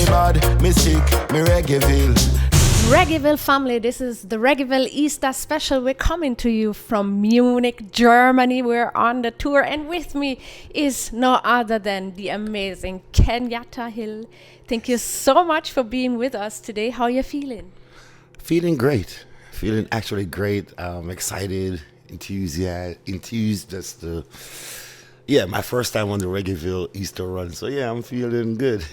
bad, me sick, me Reggaeville. Reggaeville family, this is the Reggaeville Easter special. We're coming to you from Munich, Germany. We're on the tour, and with me is no other than the amazing Kenyatta Hill. Thank you so much for being with us today. How are you feeling? Feeling great. Feeling actually great. Excited, enthused just to... Yeah, my first time on the Reggaeville Easter run. So yeah, I'm feeling good.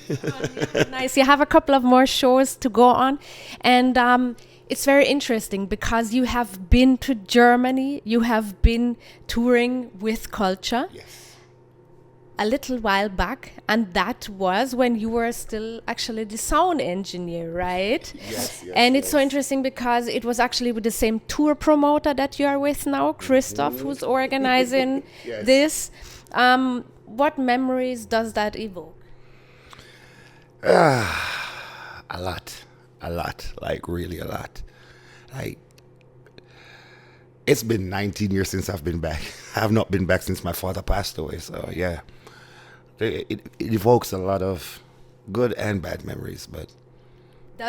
Nice. You have a couple of more shows to go on. And it's very interesting because you have been to Germany. You have been touring with Culture. Yes. A little while back. And that was when you were still actually the sound engineer, right? Yes. And it's so interesting because it was actually with the same tour promoter that you are with now, Christoph, who's organizing this. What memories does that evoke? A lot, like really a lot. Like, it's been 19 years since I've been back. I have not been back since my father passed away. So yeah, it evokes a lot of good and bad memories. But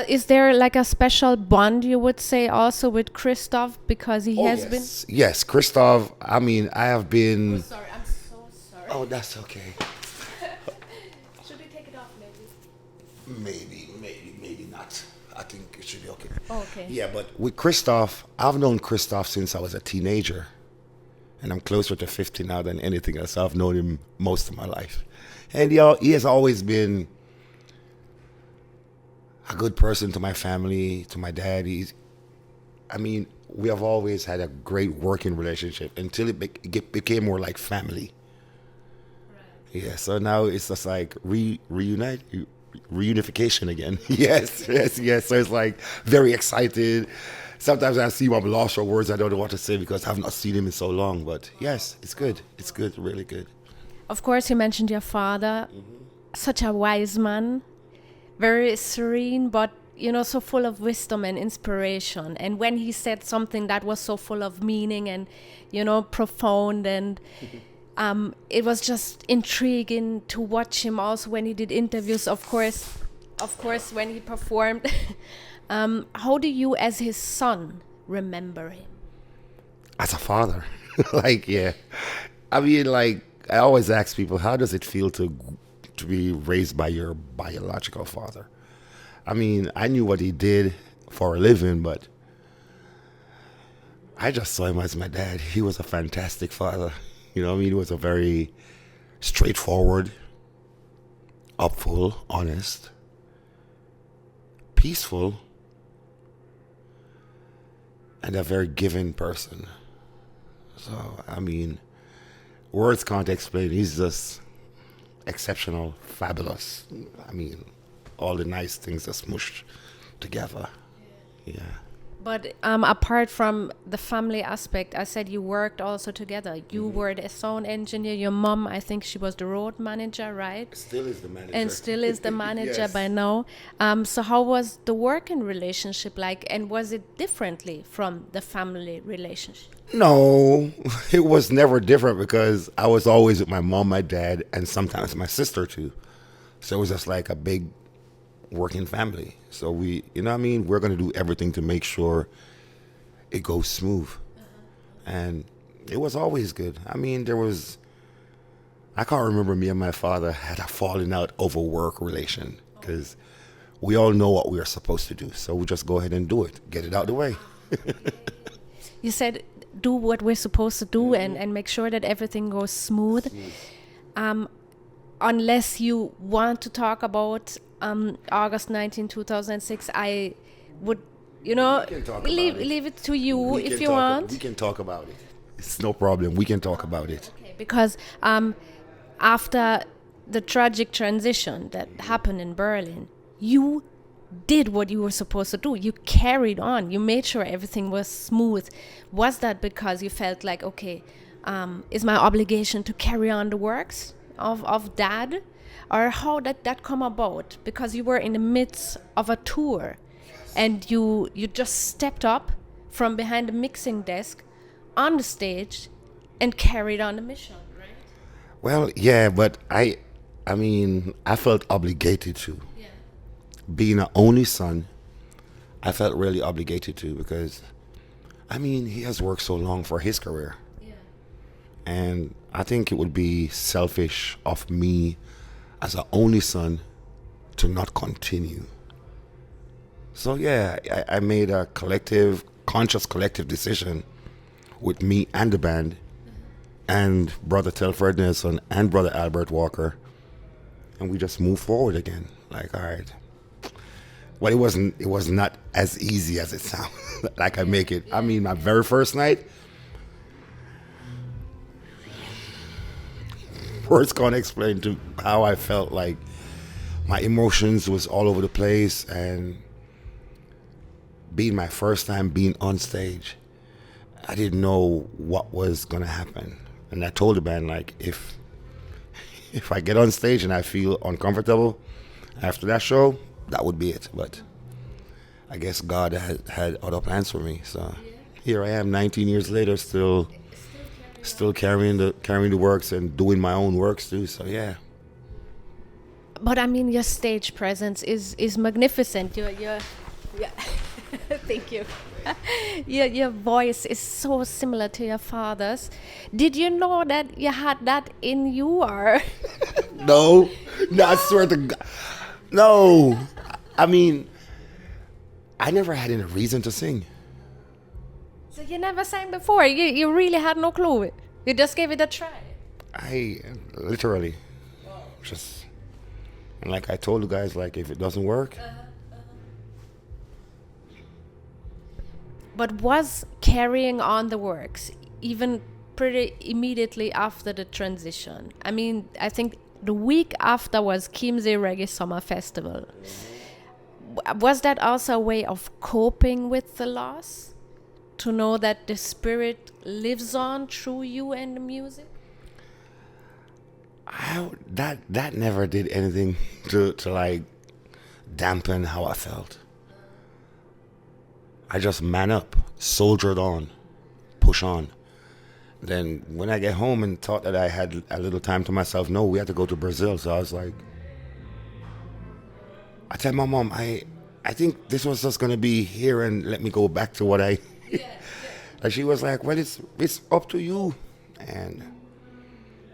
is there like a special bond, you would say, also with Christoph, because he has been? Yes, Christoph. I mean, I have been. Oh, sorry, I'm so sorry. Oh, that's okay. Should we take it off, maybe? Maybe not. I think it should be okay. Oh, okay. Yeah, but with Christoph, I've known Christoph since I was a teenager. And I'm closer to 50 now than anything else. I've known him most of my life. And he has always been a good person to my family, to my dad. We have always had a great working relationship until it became more like family. Right. Yeah, so now it's just like reunification again. Yes. So it's like very excited. Sometimes I see him, I'm lost for words. I don't know what to say because I have not seen him in so long. But yes, it's good. It's good, really good. Of course, you mentioned your father. Such a wise man. Very serene, but, so full of wisdom and inspiration. And when he said something that was so full of meaning and, profound, and it was just intriguing to watch him also when he did interviews, of course, when he performed. How do you, as his son, remember him? As a father. I always ask people, how does it feel to be raised by your biological father? I mean, I knew what he did for a living, but I just saw him as my dad. He was a fantastic father. He was a very straightforward, upful, honest, peaceful, and a very giving person. So, words can't explain. He's just exceptional, fabulous. All the nice things are smooshed together. Yeah. But apart from the family aspect, I said you worked also together. You were the sound engineer. Your mom, I think she was the road manager, right? Still is the manager. And still is the manager Yes. by now. So how was the working relationship like? And was it differently from the family relationship? No, it was never different because I was always with my mom, my dad, and sometimes my sister too. So it was just like a big working family. So we're going to do everything to make sure it goes smooth. And it was always good. I can't remember me and my father had a falling out over work relation because we all know what we are supposed to do. So we just go ahead and do it, get it out of the way. You said do what we're supposed to do and make sure that everything goes smooth. Unless you want to talk about August 19, 2006, I would, leave it to you if you want. We can talk about it. It's no problem. We can talk about it. Okay, because after the tragic transition that happened in Berlin, you did what you were supposed to do. You carried on. You made sure everything was smooth. Was that because you felt like, okay, is my obligation to carry on the works of Dad? Or how did that come about? Because you were in the midst of a tour and you just stepped up from behind the mixing desk on the stage and carried on the mission, right? Well, yeah, but I felt obligated to. Yeah. being an only son, I felt really obligated to because, I mean, he has worked so long for his career. And I think it would be selfish of me as an only son to not continue. So yeah, I made a conscious collective decision with me and the band and brother Telfred Nelson and brother Albert Walker. And we just moved forward again. Like, all right. Well, it was not as easy as it sounds. Like I make it. I mean, my very first night, words can't explain to how I felt. Like my emotions was all over the place, and being my first time being on stage, I didn't know what was gonna happen. And I told the band, like, if I get on stage and I feel uncomfortable after that show, that would be it. But I guess God had other plans for me. So here I am 19 years later, still carrying the works and doing my own works too. So yeah. But I mean, your stage presence is magnificent. Your yeah. Thank you. Your voice is so similar to your father's. Did you know that you had that in you, or? No, I swear to God, no. I mean, I never had any reason to sing. So you never sang before? You really had no clue? You just gave it a try? I literally just, and like I told you guys, like if it doesn't work. But was carrying on the works even pretty immediately after the transition? I mean, I think the week after was Kimsey Reggae Summer Festival. Was that also a way of coping with the loss? To know that the spirit lives on through you and the music? That never did anything to like dampen how I felt. I just man up, soldiered on, push on. Then when I get home and thought that I had a little time to myself, no, we had to go to Brazil. So I was like, I tell my mom, I think this was just gonna be here and let me go back to what I. And she was like, well, it's up to you. And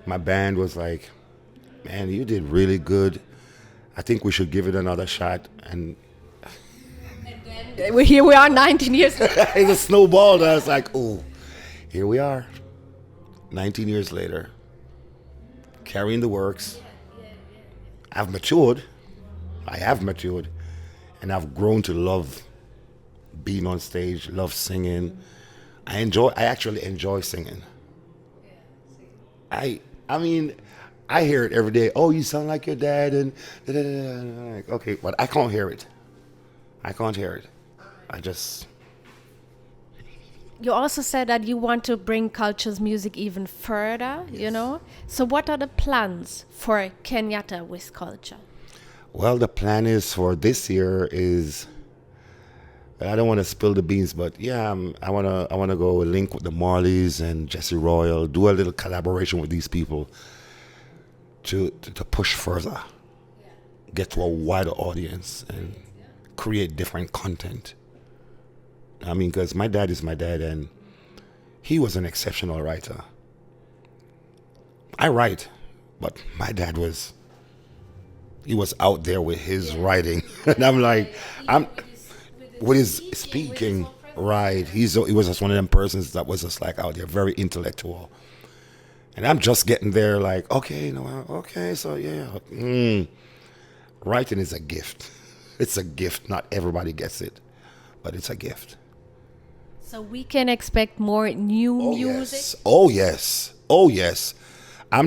my band was like, man, you did really good. I think we should give it another shot. And here we are 19 years later. it's a snowball. I was like, oh, here we are 19 years later, carrying the works. I've matured. I have matured. And I've grown to love being on stage, love singing. I actually enjoy singing. I mean, I hear it every day. Oh, you sound like your dad, and I'm like, okay, but I can't hear it. I just. You also said that you want to bring culture's music even further, yes. You know? So what are the plans for Kenyatta with culture? Well, the plan is for this year is, I don't want to spill the beans, but yeah, I wanna go link with the Marleys and Jesse Royal, do a little collaboration with these people to push further, get to a wider audience and create different content. I mean, because my dad is my dad, and he was an exceptional writer. I write, but my dad was out there with his writing, and I'm like, with his speaking, right? He was just one of them persons that was just like out there, very intellectual, and I'm just getting there, like, okay, so yeah, writing is a gift. It's a gift. Not everybody gets it, but it's a gift. So we can expect more new music? Yes. Oh yes. I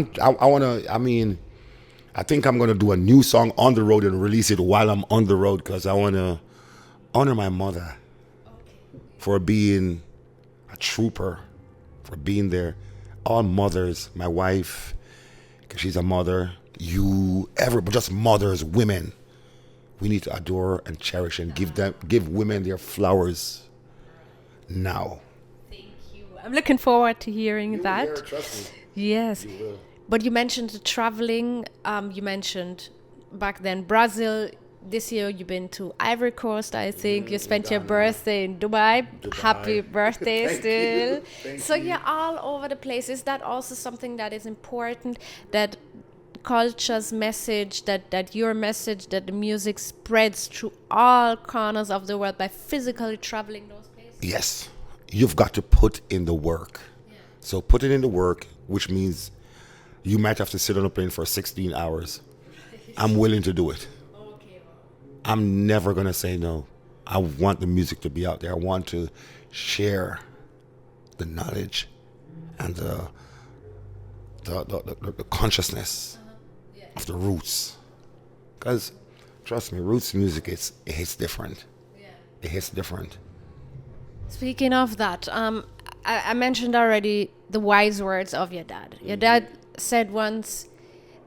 think I'm gonna do a new song on the road and release it while I'm on the road, because I wanna honor my mother for being a trooper, for being there. All mothers, my wife, because she's a mother, but just mothers, women. We need to adore and cherish and give women their flowers now. Thank you. I'm looking forward to hearing that. Hear, trust me. Yes. You will. But you mentioned the traveling. You mentioned back then Brazil. this year you've been to Ivory Coast, I think. You spent your birthday in Dubai. Happy birthday Thank still. you. Thank So you. you're all over the place. Is that also something that is important, that culture's message, that your message, that the music spreads through all corners of the world by physically traveling those places? Yes, you've got to put in the work. So put it in the work, which means you might have to sit on a plane for 16 hours. I'm willing to do it. I'm never going to say no. I want the music to be out there. I want to share the knowledge and the consciousness of the roots. Because, trust me, roots music, it hits different. It hits different. Speaking of that, I mentioned already the wise words of your dad. Your dad said once,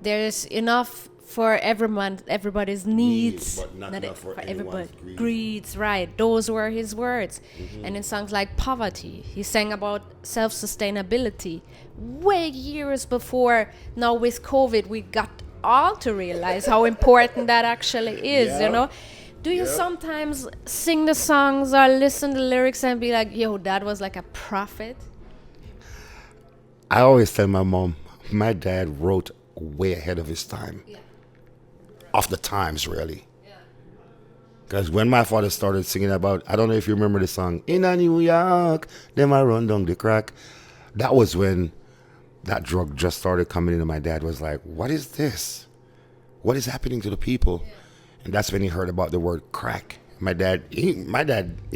there's enough for everybody's needs, but not enough for everybody's anyone's greed. greeds. Right, those were his words. And in songs like Poverty, he sang about self-sustainability. Way years before, now with COVID, we got all to realize how important that actually is, Yeah. you know? Do you sometimes sing the songs or listen to the lyrics and be like, yo, that was like a prophet? I always tell my mom, my dad wrote way ahead of his time. Of the times, really. Because when my father started singing about, I don't know if you remember the song, In a New York, them I run down the crack. That was when that drug just started coming in, and my dad was like, what is this? What is happening to the people? And that's when he heard about the word crack. My dad, he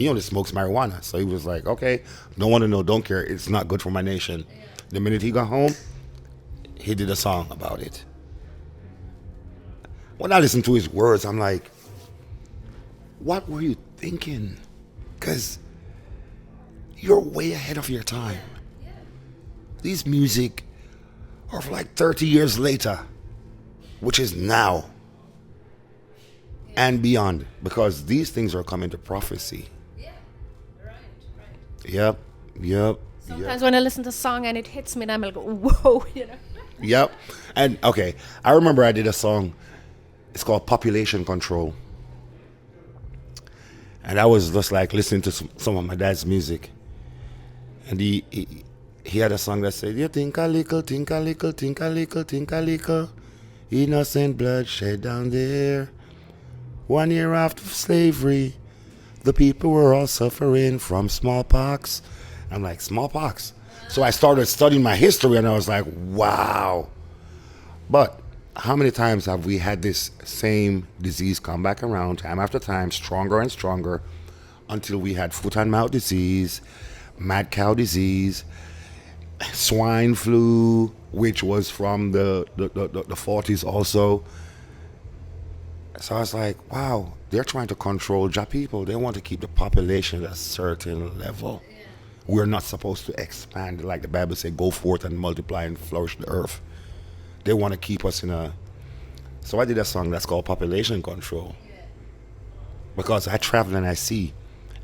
only smokes marijuana. So he was like, okay, don't want to know, don't care. It's not good for my nation. The minute he got home, he did a song about it. When I listen to his words, I'm like, what were you thinking? Because you're way ahead of your time. These music are for like 30 years later, which is now and beyond, because these things are coming to prophecy. Yep. Sometimes when I listen to a song and it hits me, then I'm like, whoa, you know? Yep. And okay, I remember I did a song. It's called Population Control. And I was just like listening to some of my dad's music. And he had a song that said, you think a little, think a little, think a little, think a little. Innocent blood shed down there. 1 year after slavery, the people were all suffering from smallpox. I'm like, smallpox? So I started studying my history and I was like, wow. But how many times have we had this same disease come back around time after time, stronger and stronger, until we had foot and mouth disease, mad cow disease, swine flu, which was from the 40s also. So I was like, wow, they're trying to control Jah people. They want to keep the population at a certain level. We're not supposed to expand. Like the Bible says, go forth and multiply and flourish the earth. They want to keep us in a... So I did a song that's called Population Control. Because I travel and I see.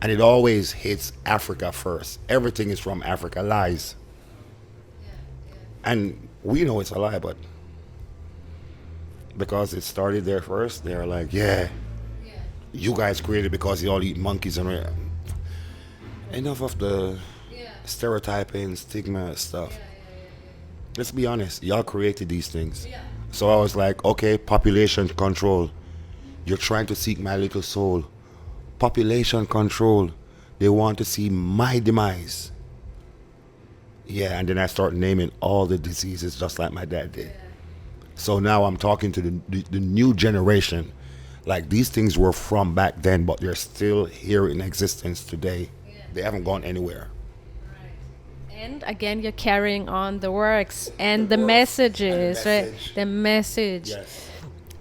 And it always hits Africa first. Everything is from Africa. Lies. And we know it's a lie, but because it started there first, they're like, yeah, you guys created because you all eat monkeys and enough of the stereotyping, stigma stuff. Let's be honest, y'all created these things. So I was like, okay, population control. You're trying to seek my little soul. Population control. They want to see my demise. Yeah, and then I start naming all the diseases just like my dad did. So now I'm talking to the new generation. Like, these things were from back then, but they're still here in existence today. They haven't gone anywhere. And again, you're carrying on the works and the messages, right? The message. Yes.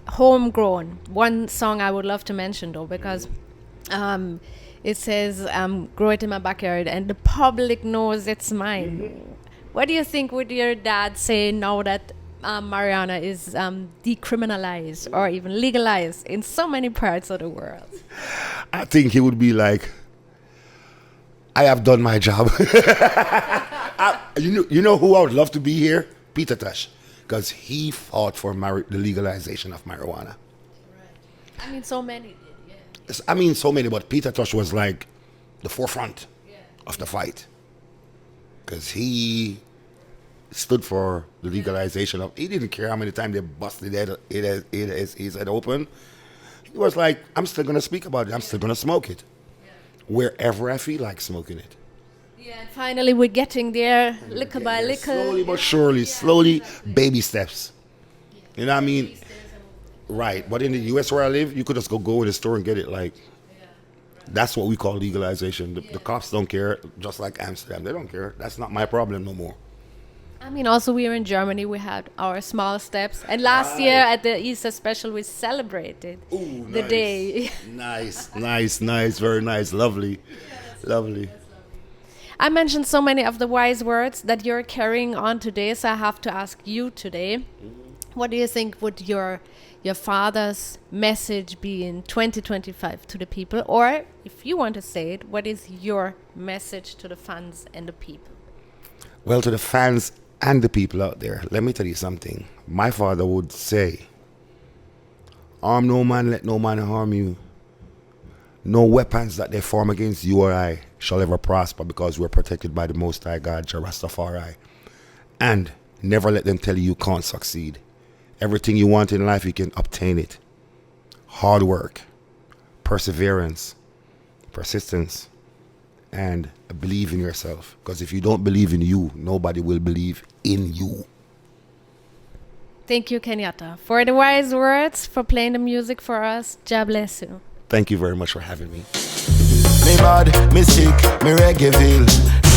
Homegrown. One song I would love to mention, though, because it says, grow it in my backyard and the public knows it's mine. What do you think would your dad say now that marijuana is decriminalized or even legalized in so many parts of the world? I think he would be like, I have done my job. You know who I would love to be here? Peter Tosh. Because he fought for the legalization of marijuana. I I mean, so many did, yeah. I mean, so many, but Peter Tosh was like the forefront of the fight because he stood for the legalization of. He didn't care how many times they busted his head open. He was like, I'm still gonna speak about it. I'm still gonna smoke it wherever I feel like smoking it. Yeah, and finally we're getting there, little by little. Slowly but surely, slowly, baby steps. You know what I mean? Right. But in the US where I live, you could just go in the store and get it. Like, that's what we call legalization. The cops don't care, just like Amsterdam. They don't care. That's not my problem no more. I mean, also we are in Germany. We had our small steps, and last year at the Easter special, we celebrated the day. nice, very nice, lovely, lovely. I mentioned so many of the wise words that you're carrying on today, so I have to ask you today, what do you think would your father's message be in 2025 to the people? Or if you want to say it, what is your message to the fans and the people? Well, to the fans and the people out there, let me tell you something. My father would say, harm no man, let no man harm you. No weapons that they form against you or I shall ever prosper, because we're protected by the Most High God, Jah Rastafari. And never let them tell you can't succeed. Everything you want in life, you can obtain it. Hard work, perseverance, persistence, and believe in yourself. Because if you don't believe in you, nobody will believe in you. Thank you, Kenyatta, for the wise words, for playing the music for us. Jah bless you. Thank you very much for having me. Me bad, me sick, me Reggaeville.